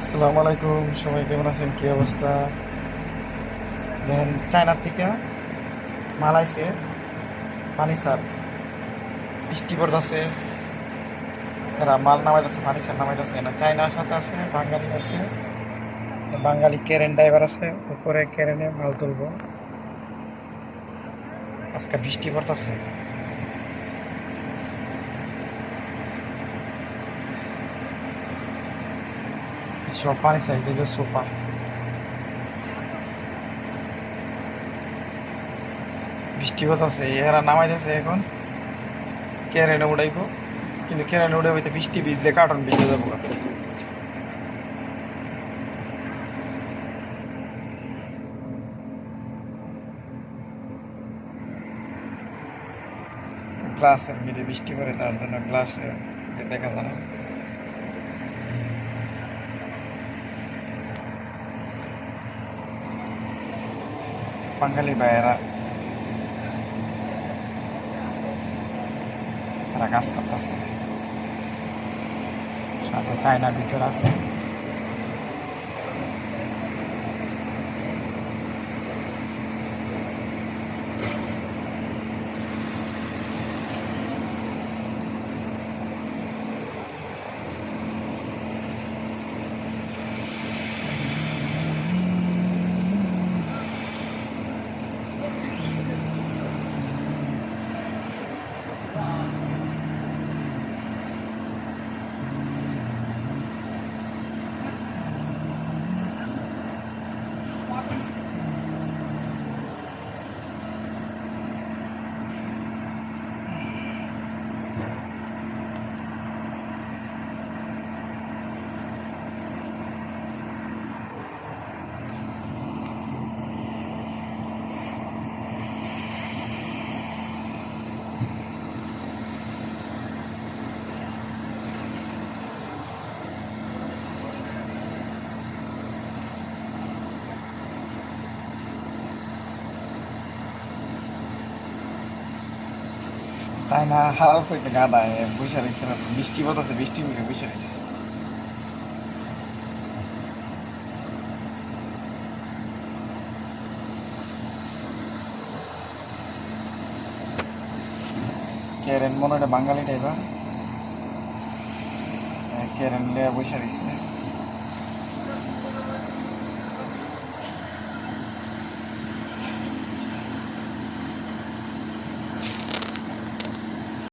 আসসালামু আলাইকুম, সবাই কেমন আছেন? কি অবস্থা? দেখেন, চায়নার থেকে মাল আইছে, ফার্নিচার বৃষ্টি পড়তেছে, এরা মাল নামাইতেছে, ফার্নিচার নামাইতেছে না। চায়নার সাথে আছে বাঙালি আছে, বাঙালি কেরেন ড্রাইভার আছে, উপরে কেরেনে মাল তুলবো। আজকে বৃষ্টি পড়তেছে। সব ফার্নিচার, এগুলো সোফা। বৃষ্টি পড়তেছে, এরা নামাইতেছে এখন, কেরেনে উড়াইবো। কিন্তু কেরেনে উড়ে হইতে বৃষ্টি ভিজলে কার্টন ভিজে যাবো। গ্লাসের মিলে বৃষ্টি পড়ে, তার জন্য গ্লাস দেখা যায় না। বাঙালি ভাইয়েরা তারা কাজ করতেছে, সাথে চায়নার ভিতর আছে। চায়না হাল হইতে গাদায় বসে রয়েছে, বৃষ্টি পড়তেছে, বৃষ্টি মিলে বসে রয়েছে। কেরেন মনে হয় বাঙালি ড্রাইভার, কেরেন লিয়া বসে রয়েছে।